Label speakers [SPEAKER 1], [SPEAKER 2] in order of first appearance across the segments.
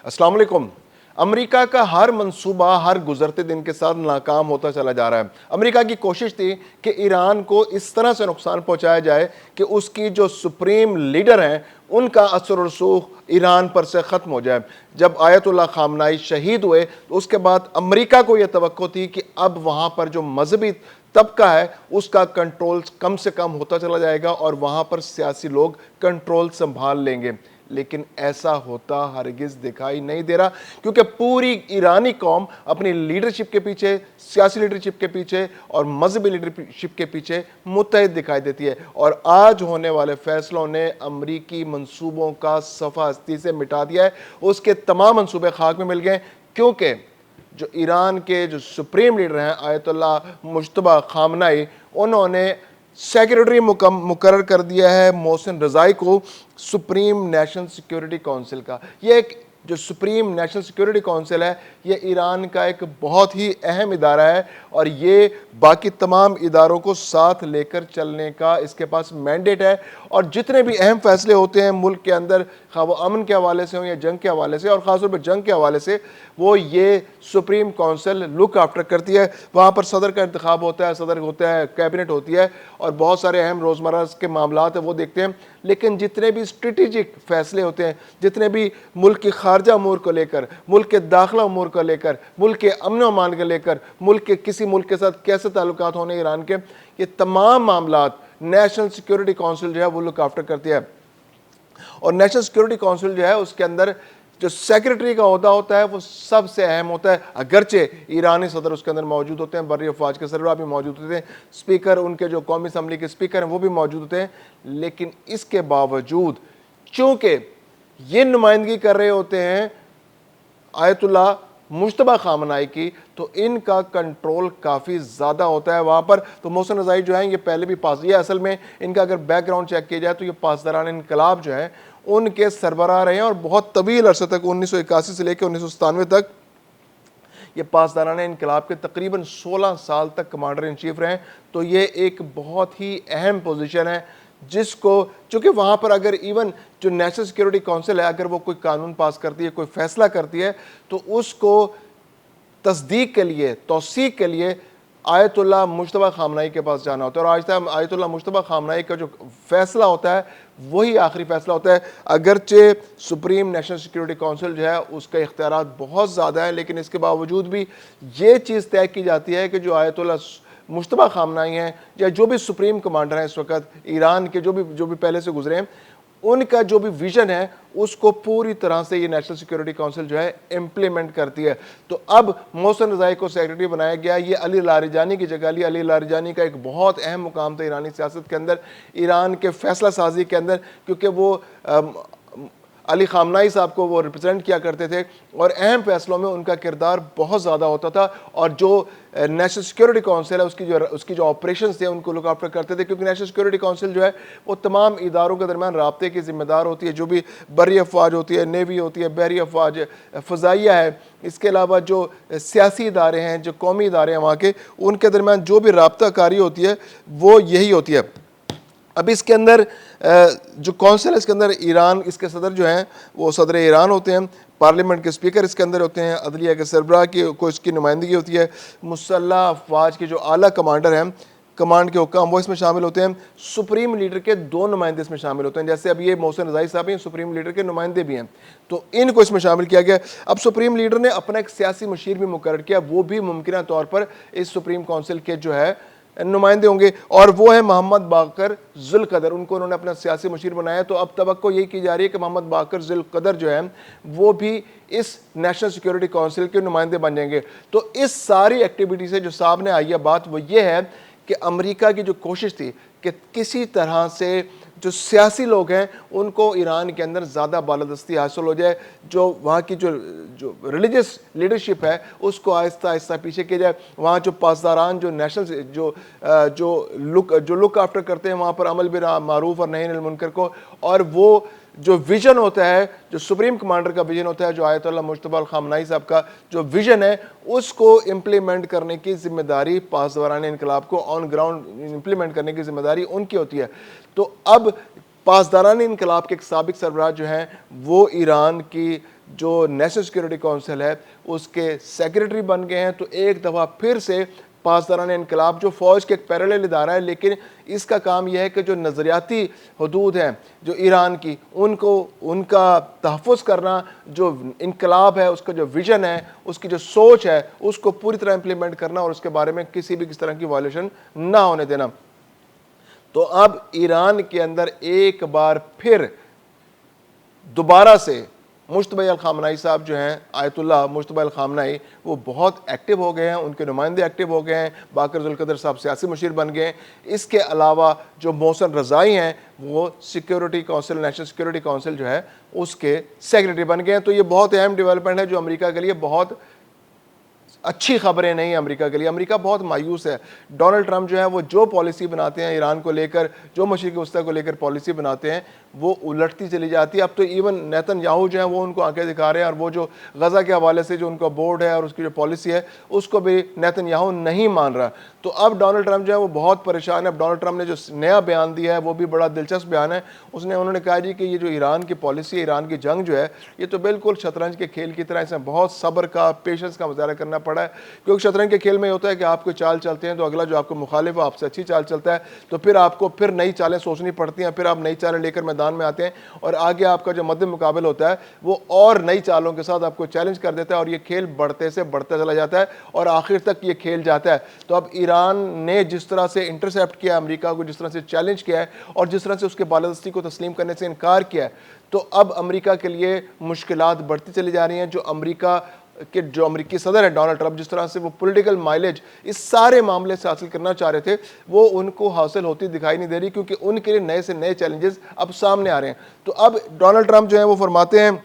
[SPEAKER 1] अस्सलाम वालेकुम। अमेरिका का हर मंसूबा हर गुजरते दिन के साथ नाकाम होता चला जा रहा है। अमेरिका की कोशिश थी कि ईरान को इस तरह से नुकसान पहुंचाया जाए कि उसकी जो सुप्रीम लीडर हैं उनका असर और रसूख ईरान पर से ख़त्म हो जाए। जब आयतुल्लाह खामनाई शहीद हुए तो उसके बाद अमेरिका को यह तवक्को थी कि अब वहाँ पर जो मजहबी तबका है उसका कंट्रोल कम से कम होता चला जाएगा और वहाँ पर सियासी लोग कंट्रोल संभाल लेंगे, लेकिन ऐसा होता हरगिज दिखाई नहीं दे रहा, क्योंकि पूरी ईरानी कौम अपनी लीडरशिप के पीछे, सियासी लीडरशिप के पीछे और मजहबी लीडरशिप के पीछे मुत्तहिद दिखाई देती है। और आज होने वाले फैसलों ने अमरीकी मंसूबों का सफ़ा हस्ती से मिटा दिया है। उसके तमाम मंसूबे खाक में मिल गए, क्योंकि जो ईरान के जो सुप्रीम लीडर हैं आयतुल्लाह मुज्तबा खामनाई, उन्होंने सेक्रेटरी मुकर्रर कर दिया है मोहसिन रज़ाई को सुप्रीम नेशनल सिक्योरिटी काउंसिल का। ये एक जो सुप्रीम नेशनल सिक्योरिटी काउंसिल है, ये ईरान का एक बहुत ही अहम इदारा है और ये बाकी तमाम इदारों को साथ लेकर चलने का इसके पास मैंडेट है। और जितने भी अहम फैसले होते हैं मुल्क के अंदर, खा वो अमन के हवाले से हों या जंग के हवाले से, और ख़ासतौर पर जंग के हवाले से, वो ये सुप्रीम काउंसिल लुक आफ्टर करती है। वहाँ पर सदर का इंतखाब होता है, सदर होता है, कैबिनेट होती है और बहुत सारे अहम रोज़मर्रा के मामलात है वो देखते हैं। लेकिन जितने भी स्ट्रेटेजिक फैसले होते हैं, जितने भी मुल्क की खारजा अमूर को लेकर, मुल्क के दाखिला अमूर को लेकर, मुल्क के अमन अमान को लेकर, मुल्क के किसी मुल्क के साथ कैसे ताल्लुकात होने ईरान के, ये तमाम मामलात नेशनल सिक्योरिटी काउंसिल जो है वो लुक आफ्टर करती है। और नेशनल सिक्योरिटी काउंसिल जो है उसके अंदर जो सेक्रेटरी का ओहदा होता है वो सबसे अहम होता है। अगरचे ईरानी सदर उसके अंदर मौजूद होते हैं, बर्री अफवाज के सरबराह भी मौजूद होते हैं, स्पीकर, उनके जो कौमी असम्बली के स्पीकर हैं वो भी मौजूद होते हैं। लेकिन इसके बावजूद चूंकि ये नुमाइंदगी कर रहे होते हैं आयतुल्लाह मुज्तबा खामनाई की, तो इनका कंट्रोल काफ़ी ज़्यादा होता है वहाँ पर। तो मोहसिन रज़ाई जो है ये पहले भी पास, ये असल में इनका अगर बैकग्राउंड चेक किया जाए तो ये पासदारान इनकलाब जो है उनके सरबराह रहे हैं और बहुत तवील अरसे तक 1981 से लेकर 1997 तक ये पासदारान इनकलाब के तकरीबन 16 साल तक कमांडर इन चीफ रहे हैं। तो ये एक बहुत ही अहम पोजीशन है जिसको, चूँकि वहाँ पर अगर इवन जो नेशनल सिक्योरिटी काउंसिल है अगर वो कोई कानून पास करती है, कोई फैसला करती है, तो उसको तस्दीक के लिए, तौसीक के लिए आयतुल्लाह मुज्तबा खामनाई के पास जाना होता है। और आज तक आयतुल्लाह मुज्तबा खामनाई का जो फैसला होता है वही आखिरी फैसला होता है। अगरचे सुप्रीम नेशनल सिक्योरिटी काउंसिल जो है उसका इख्तियारात बहुत ज़्यादा है, लेकिन इसके बावजूद भी ये चीज़ तय की जाती है कि जो आयतुल्लाह मुज्तबा खामनाई हैं या जो भी सुप्रीम कमांडर हैं इस वक्त ईरान के, जो भी पहले से गुजरे हैं, उनका जो भी विजन है उसको पूरी तरह से ये नेशनल सिक्योरिटी काउंसिल जो है इम्प्लीमेंट करती है। तो अब मोहसिन रज़ाई को सेक्रेटरी बनाया गया, ये अली लारिजानी की जगह ली। अली लारिजानी का एक बहुत अहम मुकाम था ईरानी सियासत के अंदर, ईरान के फैसला साजी के अंदर, क्योंकि वो अली खामनाई साहब को वो रिप्रेजेंट किया करते थे और अहम फैसलों में उनका किरदार बहुत ज़्यादा होता था। और जो नेशनल सिक्योरिटी काउंसिल है उसकी जो ऑपरेशंस थे उनको लुक आफ्टर करते थे, क्योंकि नेशनल सिक्योरिटी काउंसिल जो है वो तमाम इदारों के दरमियान राब्ते की जिम्मेदार होती है। जो भी बर्री अफवाज होती है, नेवी होती है, बहरी अफवाज, फ़ज़ाइया है, इसके अलावा जो सियासी इदारे हैं, जो कौमी इदारे हैं वहाँ के, उनके दरमियान जो भी राब्ता कारी होती है वो यही होती है। अब इसके अंदर जो कौंसिल है इसके अंदर ईरान, इसके सदर जो हैं वो सदर ईरान होते हैं, पार्लियामेंट के स्पीकर इसके अंदर होते हैं, अदलिया के सरबराह की को इसकी नुमाइंदगी होती है, मुसल्लह अफवाज के जो आला कमांडर हैं, कमांड के हुक्म, वो इसमें शामिल होते हैं। सुप्रीम लीडर के 2 नुमाइंदे इसमें शामिल होते हैं, जैसे अब ये मोहसिन रज़ाई साहब हैं, सुप्रीम लीडर के नुमाइंदे भी हैं, तो इनको इसमें शामिल किया गया। अब सुप्रीम लीडर ने अपना एक सियासी मशीर भी मुकर्रर किया, वो भी मुमकिन तौर पर इस सुप्रीम काउंसिल के जो है नुमाइंदे होंगे, और वो है मोहम्मद बाकर ज़ुल्क़दर। उनको उन्होंने अपना सियासी मशीर बनाया। तो अब तवक्को यही की जा रही है कि मोहम्मद बाकर ज़ुल्क़दर जो है वो भी इस नेशनल सिक्योरिटी काउंसिल के नुमाइंदे बन जाएंगे। तो इस सारी एक्टिविटी से जो सामने आई है बात वो ये है कि अमेरिका की जो कोशिश थी कि किसी तरह से जो सियासी लोग हैं उनको ईरान के अंदर ज़्यादा बालादस्ती हासिल हो जाए, जो वहाँ की जो रिलीजियस लीडरशिप है उसको आहिस्ता आहिस्ता पीछे किया जाए, वहाँ जो पासदारान जो नेशनल जो लुक आफ्टर करते हैं वहाँ पर अमल बिल मारूफ और नही अनिल मुनकर को, और वो जो विजन होता है, जो सुप्रीम कमांडर का विजन होता है, जो आयतुल्लाह मुज्तबा खामनाई साहब का जो विजन है, उसको इम्प्लीमेंट करने की जिम्मेदारी पासदारान इनकलाब को ऑन ग्राउंड इम्प्लीमेंट करने की जिम्मेदारी उनकी होती है। तो अब पासदारानी इनकलाब के एक साबिक सरबराह जो हैं वो ईरान की जो नेशनल सिक्योरिटी काउंसिल है उसके सेक्रेटरी बन गए हैं। तो एक दफ़ा फिर से पासदारान इनकलाब जो फ़ौज के एक पैरेलल इदारा है, लेकिन इसका काम यह है कि जो नज़रियाती हदूद हैं जो ईरान की उनको उनका तहफ़्फ़ुज़ करना, जो इनकलाब है उसका जो विज़न है, उसकी जो सोच है उसको पूरी तरह इम्प्लीमेंट करना और उसके बारे में किसी भी किस तरह की वायलेशन ना होने देना। तो अब ईरान के अंदर एक बार फिर दोबारा से मुश्तबा अल खामनाई साहब जो हैं, आयतुल्लाह मुश्तबा अल खामनाई, वो बहुत एक्टिव हो गए हैं, उनके नुमाइंदे एक्टिव हो गए हैं, बाकर जुल्कदर साहब सियासी मुशीर बन गए हैं। इसके अलावा जो मोहसिन रज़ाई हैं वो security council, national security council जो है उसके सेक्रेटरी बन गए हैं। तो ये बहुत अहम डेवलपमेंट है जो अमेरिका के लिए बहुत अच्छी खबरें नहीं अमेरिका के लिए। अमेरिका बहुत मायूस है। डोनाल्ड ट्रंप जो है वो जो पॉलिसी बनाते हैं ईरान को लेकर, जो मशरिक़ वस्ता को लेकर पॉलिसी बनाते हैं वो उलटती चली जाती है। अब तो इवन नेतन्याहू जो है वो उनको आंखें दिखा रहे हैं और वो जो गज़ा के हवाले से जो उनका बोर्ड है और उसकी जो पॉलिसी है उसको भी नेतन्याहू नहीं मान रहा। तो अब डोनाल्ड ट्रंप जो है वो बहुत परेशान है। अब डोनाल्ड ट्रंप ने जो नया बयान दिया है वो भी बड़ा दिलचस्प बयान है। उन्होंने कहा जी कि ये जो ईरान की पॉलिसी है, ईरान की जंग जो है, ये तो बिल्कुल शतरंज के खेल की तरह, इसमें बहुत सब्र का, पेशेंस का मुजाहरा करना पड़ा है। क्योंकि शतरंज के खेल में होता है कि आप कोई चाल चलते हैं तो अगला जो आपको मुखालिफ है आपसे अच्छी चाल चलता है, तो फिर आपको फिर नई चालें सोचनी पड़ती हैं, फिर आप नई चालें लेकर मैदान में आते हैं और आगे आपका जो मध्य मुकाबल होता है वो और नई चालों के साथ आपको चैलेंज कर देता है और ये खेल बढ़ते से बढ़ता चला जाता है और आखिर तक ये खेल जाता है। तो अब ईरान ने जिस तरह से इंटरसेप्ट किया अमेरिका को, जिस तरह से चैलेंज किया है और जिस तरह से उसके बालादस्ती को तस्लीम करने से इनकार किया है, तो अब अमेरिका के लिए मुश्किलात बढ़ती चली जा रही हैं। जो अमेरिकी सदर है डोनाल्ड ट्रंप, जिस तरह से वो पॉलिटिकल माइलेज इस सारे मामले से हासिल करना चाह रहे थे वो उनको हासिल होती दिखाई नहीं दे रही, क्योंकि उनके लिए नए से नए चैलेंजेस अब सामने आ रहे हैं। तो अब डोनाल्ड ट्रंप जो है वो फरमाते हैं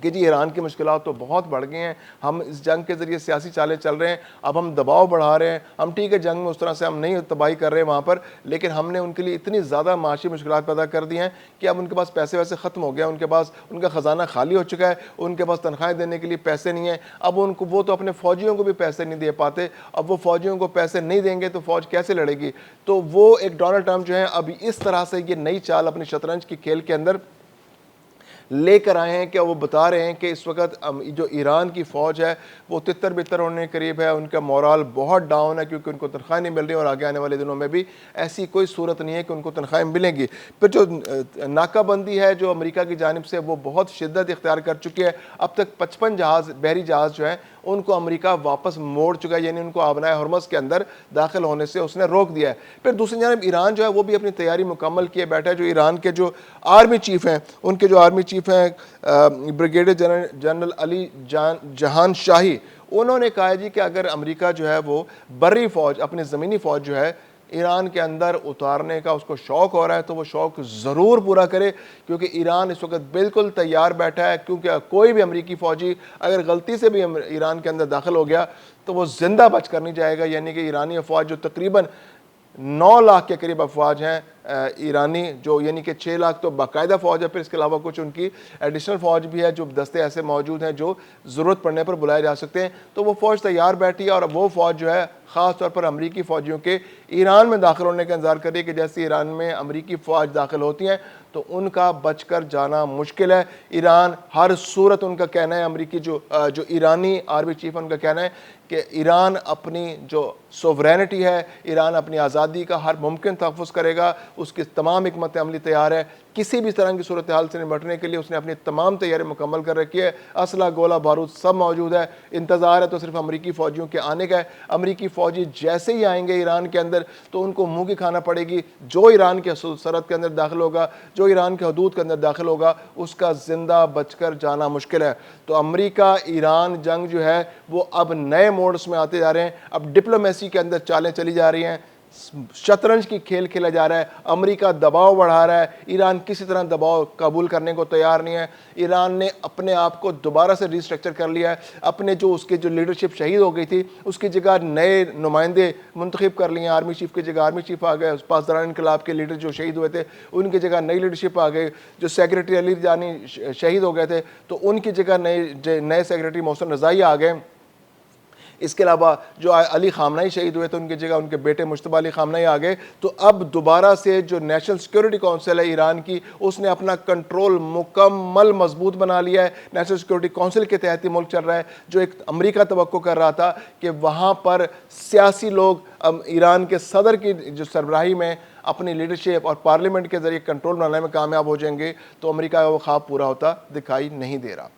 [SPEAKER 1] कि जी ईरान की मुश्किलात तो बहुत बढ़ गई हैं, हम इस जंग के ज़रिए सियासी चालें चल रहे हैं, अब हम दबाव बढ़ा रहे हैं, हम ठीक है जंग में उस तरह से हम नहीं तबाही कर रहे हैं वहाँ पर, लेकिन हमने उनके लिए इतनी ज़्यादा माशी मुश्किलात पैदा कर दी हैं कि अब उनके पास पैसे वैसे ख़त्म हो गया, उनके पास उनका ख़जाना खाली हो चुका है, उनके पास तनख्वाहें देने के लिए पैसे नहीं हैं। अब वो तो अपने फ़ौजियों को भी पैसे नहीं दे पाते, अब वो फ़ौजियों को पैसे नहीं देंगे तो फ़ौज कैसे लड़ेगी। तो वो एक डोनाल्ड ट्रंप जो है अब इस तरह से ये नई चाल अपनी शतरंज की खेल के अंदर लेकर आए हैं कि वो बता रहे हैं कि इस वक्त जो ईरान की फ़ौज है वो तितर बितर होने के करीब है, उनका मोरल बहुत डाउन है क्योंकि उनको तनख्वाह नहीं मिल रही और आगे आने वाले दिनों में भी ऐसी कोई सूरत नहीं है कि उनको तनख्वाहें मिलेंगी। फिर जो नाकाबंदी है जो अमेरिका की जानिब से वो बहुत शिद्दत इख्तियार कर चुकी है। अब तक 55 जहाज़, बहरी जहाज़ जो हैं उनको अमेरिका वापस मोड़ चुका है, यानी उनको आबनाए हरमज़ के अंदर दाखिल होने से उसने रोक दिया है। फिर दूसरी जानब ईरान जो है वो भी अपनी तैयारी मुकम्मल किए बैठा है। जो ईरान के जो आर्मी चीफ़ हैं, उनके जो आर्मी चीफ़ हैं ब्रिगेडियर जनरल अली जहान शाही, उन्होंने कहा है जी कि अगर अमेरिका जो है वो बर्री फ़ौज, अपनी ज़मीनी फ़ौज जो है ईरान के अंदर उतारने का उसको शौक़ हो रहा है तो वो शौक़ ज़रूर पूरा करे, क्योंकि ईरान इस वक्त बिल्कुल तैयार बैठा है। क्योंकि कोई भी अमेरिकी फ़ौजी अगर गलती से भी ईरान के अंदर दाखिल हो गया तो वो ज़िंदा बच कर नहीं जाएगा। यानी कि ईरानी अफवाज जो तकरीबन 9 लाख के करीब अफवाज हैं ईरानी, जो यानी कि 6 लाख तो बाकायदा फ़ौज है, फिर इसके अलावा कुछ उनकी एडिशनल फ़ौज भी है, जो दस्ते ऐसे मौजूद हैं जो ज़रूरत पड़ने पर बुलाए जा सकते हैं। तो वो फ़ौज तैयार बैठी है और वो फ़ौज जो है ख़ास तौर पर अमरीकी फ़ौजियों के ईरान में दाखिल होने का इंतज़ार करिए कि जैसे ईरान में अमरीकी फ़ौज दाखिल होती हैं तो उनका बचकर जाना मुश्किल है। ईरान हर सूरत, उनका कहना है, अमरीकी जो ईरानी आर्मी चीफ है उनका कहना है कि ईरान अपनी जो सोवरेनिटी है, ईरान अपनी आज़ादी का हर मुमकिन तहफ़्फ़ुज़ करेगा, उसकी तमाम हिकमत अमली तैयार है, किसी भी तरह की सूरत हाल से निपटने के लिए उसने अपनी तमाम तैयारी मुकम्मल कर रखी है, असला गोला बारूद सब मौजूद है। इंतज़ार है तो सिर्फ अमरीकी फ़ौजियों के आने का है। अमरीकी फ़ौजी जैसे ही आएंगे ईरान के अंदर तो उनको मुँह की खाना पड़ेगी। जो ईरान के सरहद के अंदर दाखिल होगा, जो ईरान के हदूद के अंदर दाखिल होगा, उसका ज़िंदा बचकर जाना मुश्किल है। तो अमरीका ईरान जंग जो है वो अब नए मोड्स में आते जा रहे हैं। अब डिप्लोमेसी के अंदर चालें चली जा रही हैं, शतरंज की खेल खेला जा रहा है, अमेरिका दबाव बढ़ा रहा है, ईरान किसी तरह दबाव कबूल करने को तैयार नहीं है। ईरान ने अपने आप को दोबारा से रिस्ट्रक्चर कर लिया है, अपने उसकी जो लीडरशिप शहीद हो गई थी उसकी जगह नए नुमाइंदे मुंतखब कर लिए। आर्मी चीफ की जगह आर्मी चीफ आ गए, पासदारान इनकलाब के लीडर जो शहीद हुए थे उनकी जगह नई लीडरशिप आ गई। जो सेक्रेटरी अली जानी शहीद हो गए थे तो उनकी जगह नए सेक्रेटरी मोहसिन रज़ाई आ गए। इसके अलावा जो अली खामनाई शहीद हुए थे उनकी जगह उनके बेटे मुश्तबा अली खामनाई आ गए, तो अब दोबारा से जो नेशनल सिक्योरिटी काउंसिल है ईरान की, उसने अपना कंट्रोल मुकम्मल मजबूत बना लिया है। नेशनल सिक्योरिटी काउंसिल के तहत ही मुल्क चल रहा है, जो एक अमेरिका तवक्को कर रहा था कि वहाँ पर सियासी लोग ईरान के सदर की जो सरबराही में अपनी लीडरशिप और पार्लियामेंट के जरिए कंट्रोल बनाने में कामयाब हो जाएंगे, तो अमेरिका का वो ख्वाब पूरा होता दिखाई नहीं दे रहा।